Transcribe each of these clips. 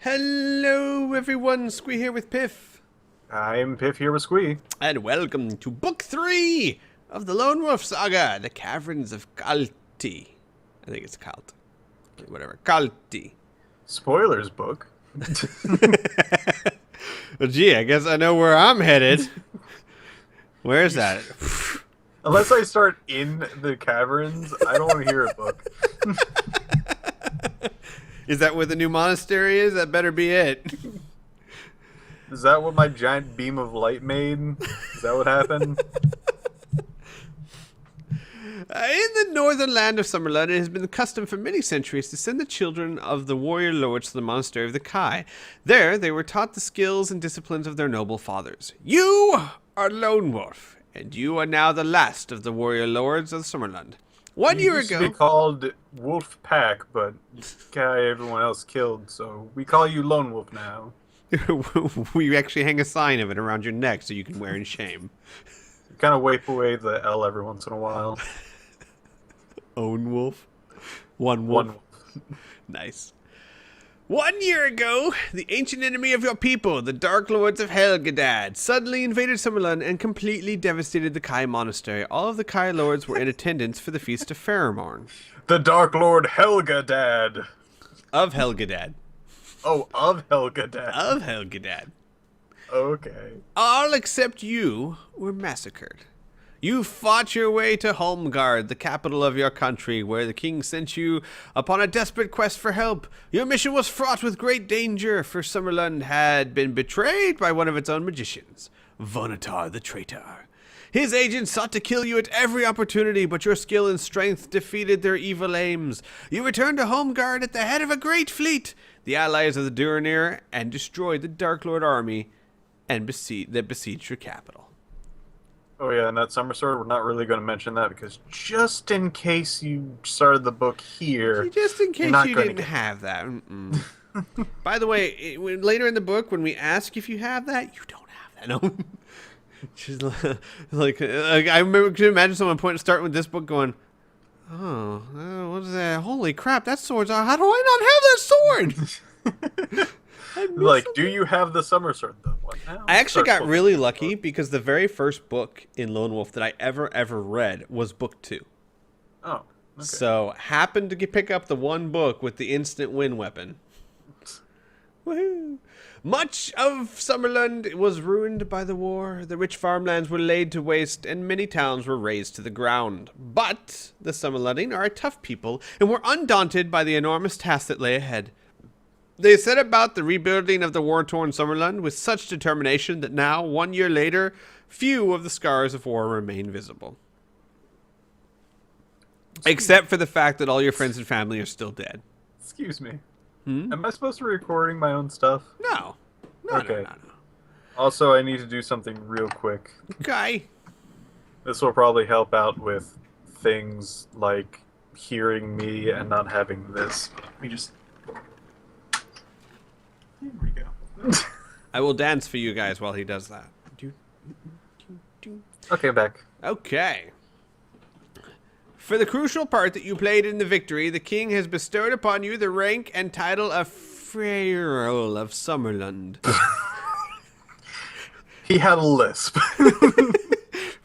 Hello everyone, Squee here with Piph. I'm Piph here with Squee. And welcome to Book 3 of the Lone Wolf Saga, The Caverns of Kalte. I think it's Kalte. Whatever, Kalte. Spoilers book. Well, gee, I guess I know where I'm headed. Where is that? Unless I start in the caverns, I don't want to hear a book. Is that where the new monastery is? That better be it. Is that what my giant beam of light made? Is that what happened? In the northern land of Summerland, it has been the custom for many centuries to send the children of the warrior lords to the monastery of the Kai. There, they were taught the skills and disciplines of their noble fathers. You are Lone Wolf, and you are now the last of the warrior lords of Summerland. One year used ago, to be called Wolf Pack, but guy everyone else killed, so we call you Lone Wolf now. we actually hang a sign of it around your neck so you can wear in shame. Kind of wipe away the L every once in a while. Own wolf. One wolf. One wolf. Nice. 1 year ago, the ancient enemy of your people, the Dark Lords of Helgadad, suddenly invaded Summerland and completely devastated the Kai Monastery. All of the Kai Lords were in attendance for the Feast of Pheromorn. The Dark Lord Helgadad. Of Helgadad. Oh, of Helgadad. Of Helgadad. Okay. All except you were massacred. You fought your way to Holmgard, the capital of your country, where the king sent you upon a desperate quest for help. Your mission was fraught with great danger, for Summerland had been betrayed by one of its own magicians, Votar the traitor. His agents sought to kill you at every opportunity, but your skill and strength defeated their evil aims. You returned to Holmgard at the head of a great fleet, the allies of the Durinir, and destroyed the Dark Lord army and besieged your capital. Oh yeah, and that summer sword, we're not really going to mention that because just in case you started the book here, just in case you didn't have that. By the way, later in the book, when we ask if you have that, you don't have that. No. She's like I remember, can you imagine someone starting with this book going, oh, what is that? Holy crap, that sword's out. How do I not have that sword? Like, do you have the summer sword though? I actually got really lucky because the very first book in Lone Wolf that I ever read was book 2. Oh, okay. So happened to pick up the one book with the instant win weapon. Woohoo! Much of Summerland was ruined by the war. The rich farmlands were laid to waste, and many towns were razed to the ground. But the Summerlanding are a tough people, and were undaunted by the enormous task that lay ahead. They set about the rebuilding of the war-torn Summerland with such determination that now, 1 year later, few of the scars of war remain visible. Except for the fact that all your friends and family are still dead. Excuse me. Am I supposed to be recording my own stuff? No. Okay. No. Also, I need to do something real quick. Okay. This will probably help out with things like hearing me and not having this. Let me just... Here we go. I will dance for you guys while he does that. Okay, back. Okay. For the crucial part that you played in the victory, the king has bestowed upon you the rank and title of Freyerl of Summerland. He had a lisp.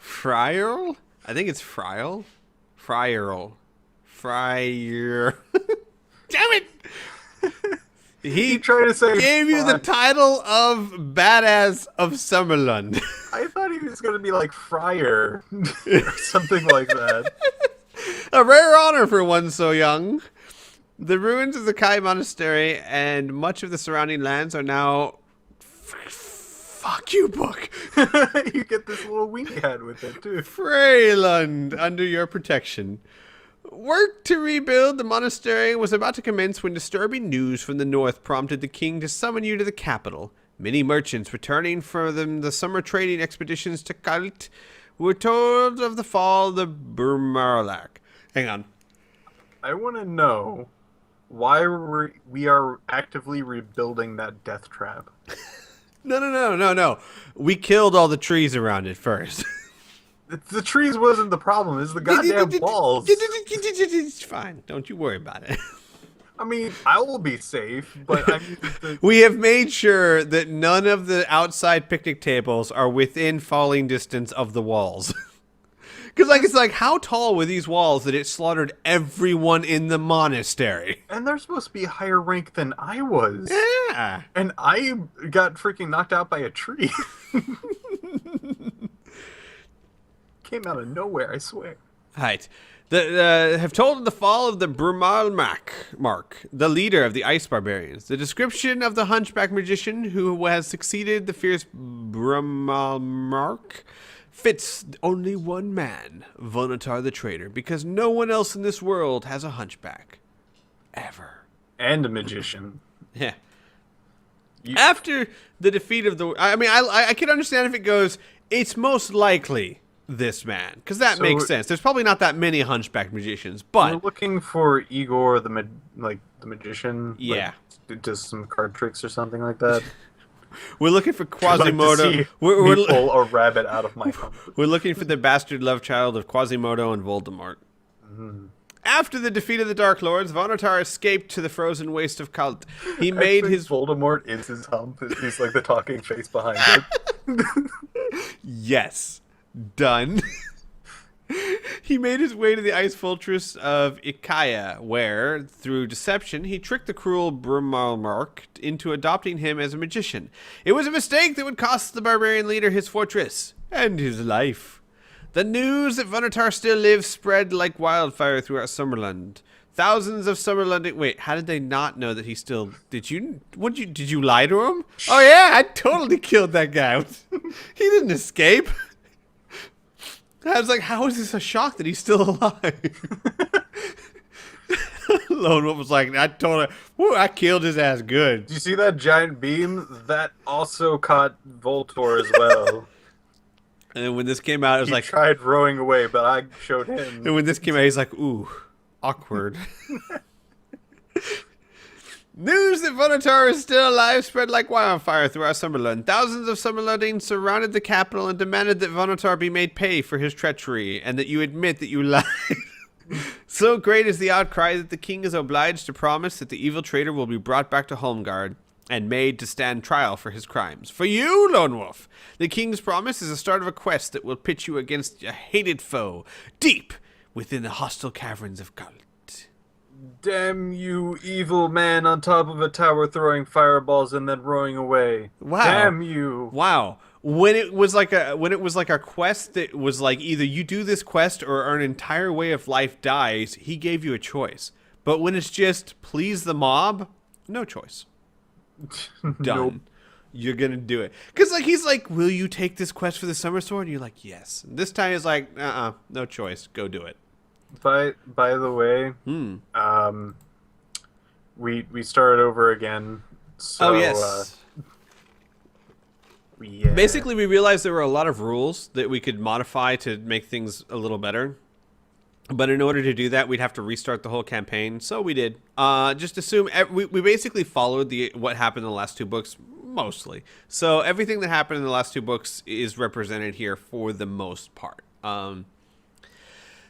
Freyerl? I think it's Freyerl. Freyerl. Fryer. Damn it! He tried to say gave you the title of Badass of Summerland. I thought he was going to be like Friar or something like that. A rare honor for one so young. The ruins of the Kai Monastery and much of the surrounding lands are now... Fuck you, book. You get this little wink hat with it, too. Freyland under your protection. Work to rebuild the monastery was about to commence when disturbing news from the north prompted the king to summon you to the capital. Many merchants returning from the summer trading expeditions to Kalte were told of the fall of the Burmarlak. Hang on. I want to know why we are actively rebuilding that death trap. No. We killed all the trees around it first. The trees wasn't the problem. It's the goddamn walls. It's fine. Don't you worry about it. I mean, I will be safe, but I mean, We have made sure that none of the outside picnic tables are within falling distance of the walls. Because, like, it's like, how tall were these walls that it slaughtered everyone in the monastery? and they're supposed to be higher rank than I was. Yeah. And I got freaking knocked out by a tree. Came out of nowhere, I swear. Right. Have told of the fall of the Mark, the leader of the ice barbarians. The description of the hunchback magician who has succeeded the fierce Mark fits only one man, Votar the traitor, because no one else in this world has a hunchback. Ever. And a magician. Yeah. After the defeat of the... I mean, I can understand if it goes, it's most likely this man, because that makes sense. There's probably not that many hunchback magicians, but... We're looking for Igor, the magician. Yeah. Like, does some card tricks or something like that. We're looking for Quasimodo. Like we're pull a rabbit out of my hump. We're looking for the bastard love child of Quasimodo and Voldemort. Mm. After the defeat of the Dark Lords, Votar escaped to the frozen waste of Kalte. He made his... Voldemort is his hump. He's like the talking face behind it. Yes. Done. He made his way to the ice fortress of Ikaya, where, through deception, he tricked the cruel Brumalmark into adopting him as a magician. It was a mistake that would cost the barbarian leader his fortress and his life. The news that Votar still lives spread like wildfire throughout Summerland. Thousands of Summerland... Wait, how did they not know that he still... Did you lie to him? Oh yeah, I totally killed that guy. He didn't escape. I was like, how is this a shock that he's still alive? Lone Wolf was like, I killed his ass good. Did you see that giant beam? That also caught Voltor as well. And then when this came out, it was he like... tried rowing away, but I showed him. And when this came out, he's like, ooh, awkward. News that Votar is still alive spread like wildfire throughout Summerland. Thousands of Summerlandians surrounded the capital and demanded that Votar be made pay for his treachery and that you admit that you lied. So great is the outcry that the king is obliged to promise that the evil traitor will be brought back to Holmgard and made to stand trial for his crimes. For you, Lone Wolf, the king's promise is the start of a quest that will pit you against a hated foe deep within the hostile caverns of Kalte. Damn you, evil man on top of a tower throwing fireballs and then rowing away. Wow. Damn you. Wow. When it was like a quest that was like either you do this quest or an entire way of life dies, he gave you a choice. But when it's just please the mob, no choice. Done. Nope. You're gonna do it. Cause like he's like, will you take this quest for the Summer Sword? And you're like, yes. And this time he's like, no choice. Go do it. By the way, we started over again. So, oh yes. Yeah. Basically, we realized there were a lot of rules that we could modify to make things a little better. But in order to do that, we'd have to restart the whole campaign. So we did. Just assume we basically followed what happened in the last two books mostly. So everything that happened in the last two books is represented here for the most part.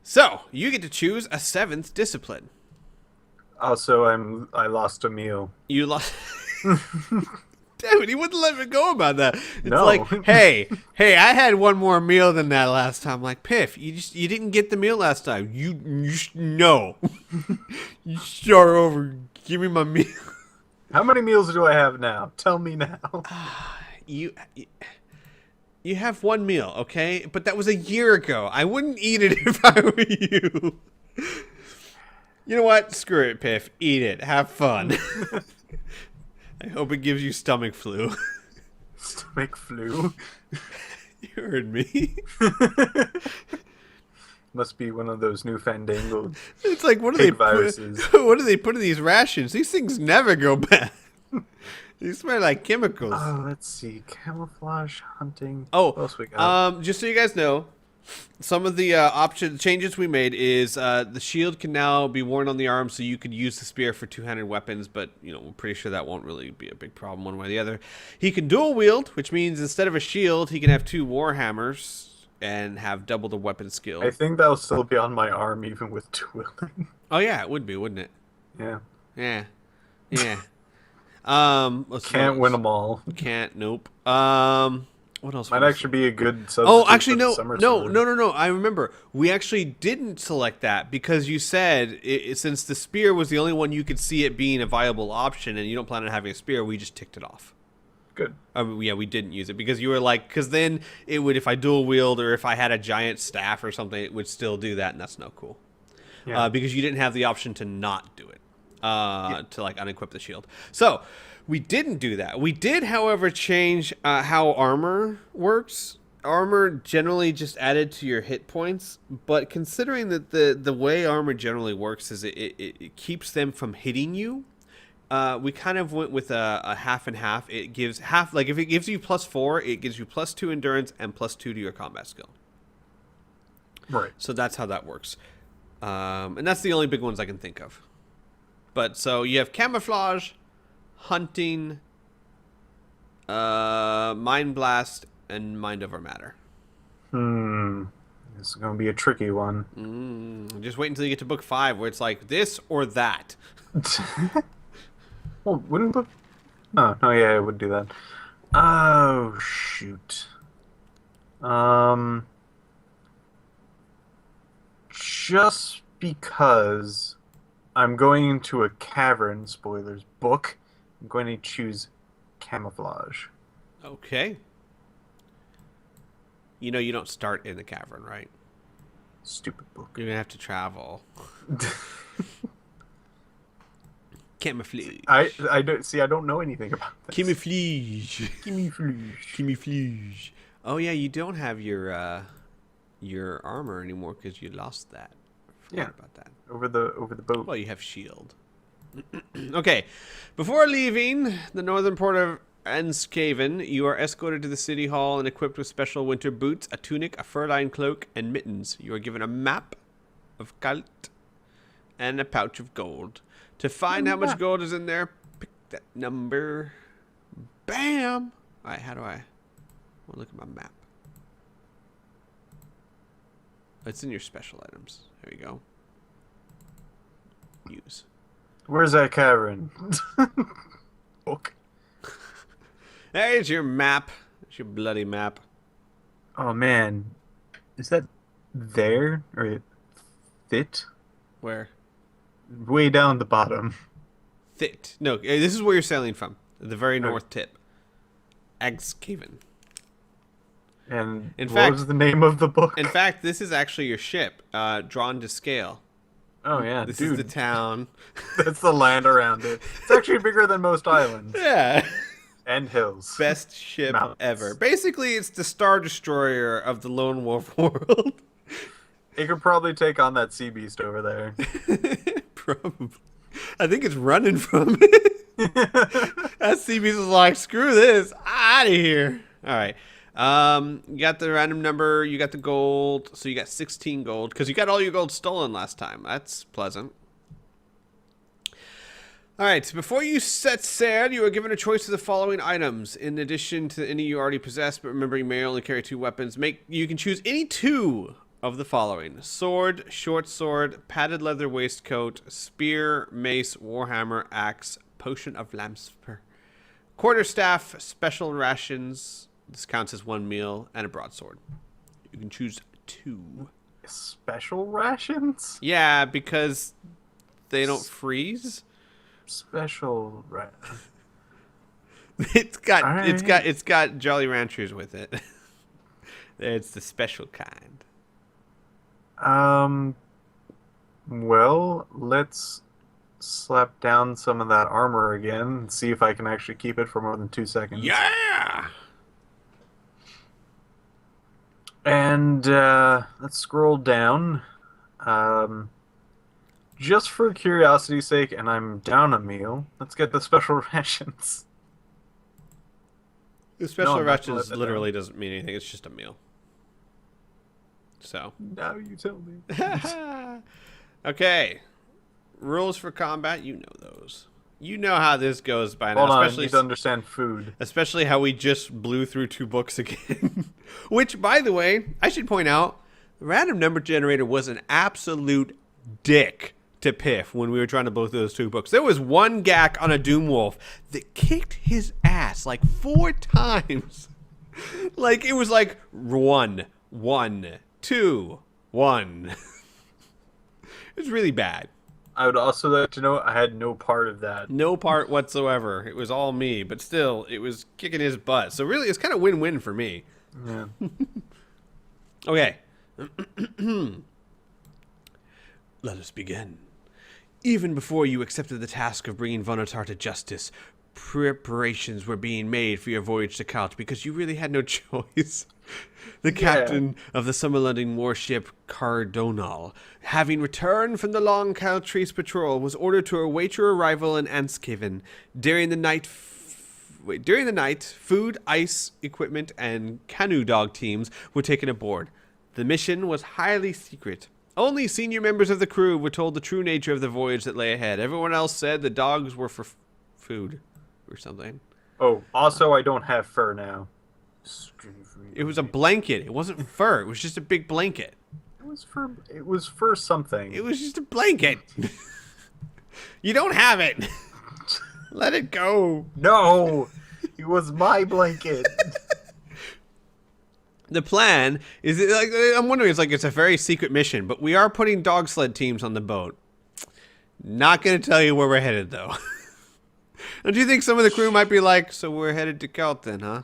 So you get to choose a 7th discipline. Also, I lost a meal. You lost. Damn it, he wouldn't let me go about that. It's No. like, hey, I had one more meal than that last time. Like, Piph, you didn't get the meal last time. No. You start over. Give me my meal. How many meals do I have now? Tell me now. You have one meal, okay? But that was a year ago. I wouldn't eat it if I were you. You know what? Screw it, Piph. Eat it. Have fun. I hope it gives you stomach flu. Stomach flu? You heard me. Must be one of those new fandangled It's like, what do they viruses. what do they put in these rations? These things never go bad. These smell like chemicals. Oh, let's see. Camouflage, hunting. Oh, What else we got? just so you guys know, some of the changes we made is the shield can now be worn on the arm, so you could use the spear for two-handed weapons, but we're pretty sure that won't really be a big problem one way or the other. He can dual wield, which means instead of a shield, he can have 2 war hammers and have double the weapon skill. I think that'll still be on my arm even with two wielding. Oh yeah, it would be, wouldn't it? Yeah. Yeah. Yeah. Can't win them all. Can't. Nope. What else? Might actually be a good substitute Oh, actually, for the no, summer no, sword. no, no, no. I remember. We actually didn't select that because you said since the spear was the only one you could see it being a viable option, and you don't plan on having a spear, we just ticked it off. Good. Yeah, we didn't use it because you were like, because then it would, if I dual wield or if I had a giant staff or something, it would still do that, and that's no cool. Yeah. Because you didn't have the option to not do it, to like unequip the shield. So we didn't do that. We did, however, change how armor works. Armor generally just added to your hit points, but considering that the way armor generally works is it keeps them from hitting you, we kind of went with a half and half. It gives half, like if it gives you +4, it gives you +2 endurance and +2 to your combat skill. Right. So that's how that works. And that's the only big ones I can think of. But so you have camouflage, hunting, mind blast, and mind over matter. This is going to be a tricky one. Just wait until you get to book 5 where it's like this or that. Well, wouldn't book... Oh, no, yeah, it would do that. Oh, shoot. Just because I'm going into a cavern, spoilers, book, I'm going to choose camouflage. Okay. You know you don't start in the cavern, right? Stupid book. You're going to have to travel. Camouflage. I don't see. I don't know anything about this. Camouflage. Camouflage. Camouflage. Oh yeah, you don't have your armor anymore because you lost that. Forgot about that. Over the boat. Well, you have shield. Okay, before leaving the northern port of Enskaven, you are escorted to the city hall and equipped with special winter boots, a tunic, a fur-lined cloak, and mittens. You are given a map of Kalte and a pouch of gold. To find how much gold is in there, pick that number. Bam! All right, how do I look at my map? It's in your special items. There you go. Use. Where's that cavern? Book. There's your map. There's your bloody map. Oh man, is that there or fit? Where? Way down the bottom. Thit. No, this is where you're sailing from. The very north tip. Enskaven. And In what fact- was the name of the book? In fact, this is actually your ship, drawn to scale. Oh yeah, This dude, is the town. that's the land around it. It's actually bigger than most islands Yeah. and hills. Best ship Mountains. ever. Basically, it's the Star Destroyer of the Lone Wolf world. It could probably take on that sea beast over there. Probably. I think it's running from it. That sea beast is like, screw this. Out of here. All right. You got the random number. You got the gold. So you got 16 gold because you got all your gold stolen last time. That's pleasant. All right. Before you set sail, you are given a choice of the following items. In addition to any you already possess, but remember you may only carry 2 weapons. You can choose any 2 of the following: sword, short sword, padded leather waistcoat, spear, mace, warhammer, axe, potion of lamper, quarterstaff, special rations. This counts as 1 meal, and a broadsword. You can choose 2. Special rations? Yeah, because they don't freeze. Special It's got Alright. it's got Jolly Ranchers with it. It's the special kind. Well, let's slap down some of that armor again and see if I can actually keep it for more than 2 seconds. Yeah. And let's scroll down. Just for curiosity's sake, and I'm down a meal, let's get the special rations. The special I'm not gonna rations let that literally doesn't mean anything. It's just a meal. So. Now you tell me. Okay. Rules for combat, you know those. You know how this goes by now. Hold on, I especially need to understand food. Especially how we just blew through 2 books again. Which, by the way, I should point out, the random number generator was an absolute dick to Piph when we were trying to blow through those 2 books. There was one Gak on a Doomwolf that kicked his ass like 4 times. Like, it was like 1, 1, 2, 1. It was really bad. I would also like to know I had no part of that. No part whatsoever. It was all me, but still, it was kicking his butt. So really, it's kind of win-win for me. Yeah. Okay. Let us begin. Even before you accepted the task of bringing Votar to justice, preparations were being made for your voyage to Kalte because you really had no choice. The captain of the summer-landing warship Cardonal, having returned from the long Caltrice patrol, was ordered to await your arrival in Anskaven. During the night, food, ice, equipment, and canoe dog teams were taken aboard. The mission was highly secret. Only senior members of the crew were told the true nature of the voyage that lay ahead. Everyone else said the dogs were for food or something. Oh, also, I don't have fur now. It was a blanket. It wasn't fur. It was just a big blanket. It was for something. It was just a blanket. You don't have it. Let it go. No, it was my blanket. The plan is, like, I'm wondering, it's a very secret mission, but we are putting dog sled teams on the boat. Not going to tell you where we're headed, though. Don't you think some of the crew might be like, so we're headed to Kalte then, huh?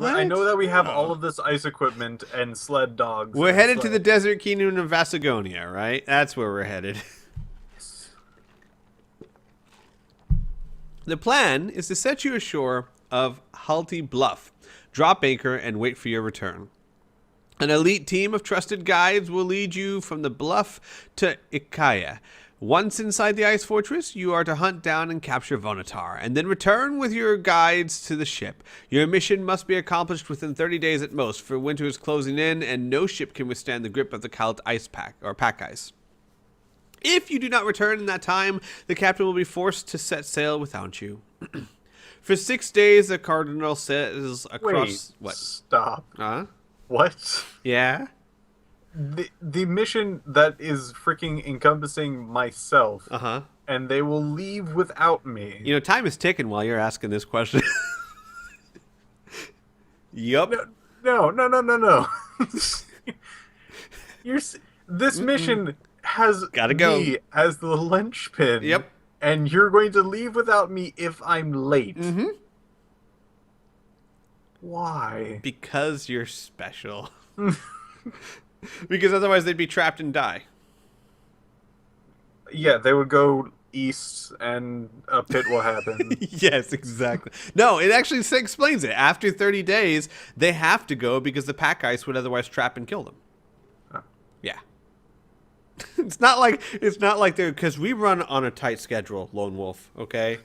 I know that we have all of this ice equipment and sled dogs. We're headed to the desert kingdom of Vasagonia, right? That's where we're headed. The plan is to set you ashore of Halti Bluff, drop anchor, and wait for your return. An elite team of trusted guides will lead you from the bluff to Ikaya. Once inside the ice fortress, you are to hunt down and capture Votar, and then return with your guides to the ship. Your mission must be accomplished within 30 days at most, for winter is closing in, and no ship can withstand the grip of the Kalte ice pack, or pack ice. If you do not return in that time, the captain will be forced to set sail without you. For 6 days, the cardinal sails across... Wait, what? Stop. Huh? What? Yeah? The mission that is freaking encompassing myself, and they will leave without me. You know, time is ticking while you're asking this question. Yup. No. This mission has Gotta go. me as the linchpin. Yep. And you're going to leave without me if I'm late. Mm-hmm. Why? Because you're special. Because otherwise they'd be trapped and die. Yeah, they would go east and a pit will happen. Yes, exactly. No, it actually explains it. After 30 days, they have to go because the pack ice would otherwise trap and kill them. Oh. Yeah. It's not like they're, because we run on a tight schedule, Lone Wolf, okay?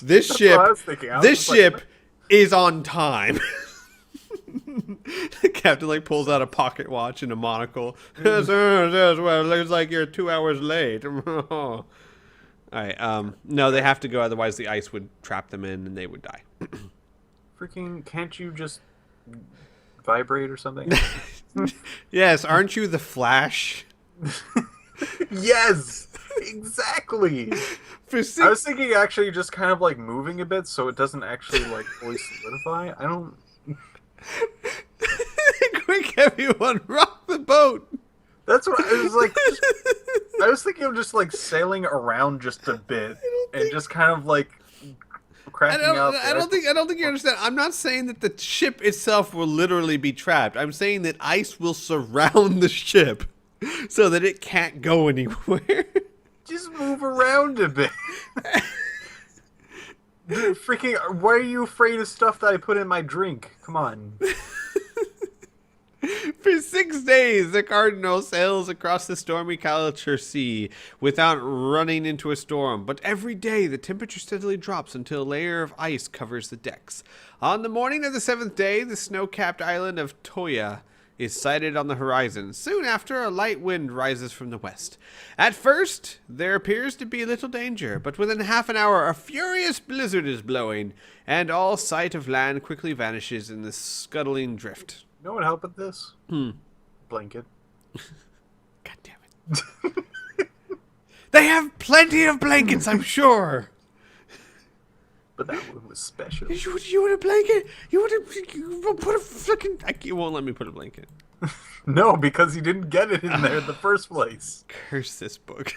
This ship is on time. The captain pulls out a pocket watch and a monocle. Well, it looks like you're 2 hours late. All right. No, they have to go, otherwise the ice would trap them in and they would die. Freaking, can't you just vibrate or something? Yes, aren't you the Flash? Yes, exactly. I was thinking actually just kind of moving a bit so it doesn't actually fully solidify. I don't... Quick, everyone, rock the boat. That's what I was I was thinking of just sailing around just a bit and just kind of cracking out. I don't think you understand. I'm not saying that the ship itself will literally be trapped. I'm saying that ice will surround the ship so that it can't go anywhere. Just move around a bit. Freaking, why are you afraid of stuff that I put in my drink? Come on. For 6 days, the Cardinal sails across the stormy Calatur Sea without running into a storm, but every day the temperature steadily drops until a layer of ice covers the decks. On the morning of the 7th day, the snow-capped island of Toya is sighted on the horizon. Soon after, a light wind rises from the west. At first, there appears to be little danger, but within half an hour, a furious blizzard is blowing, and all sight of land quickly vanishes in the scuttling drift. You know what helped with this? Blanket. God damn it. They have plenty of blankets, I'm sure. But that one was special. You want a blanket? You put a fucking... You won't let me put a blanket. No, because you didn't get it in there in the first place. Curse this book.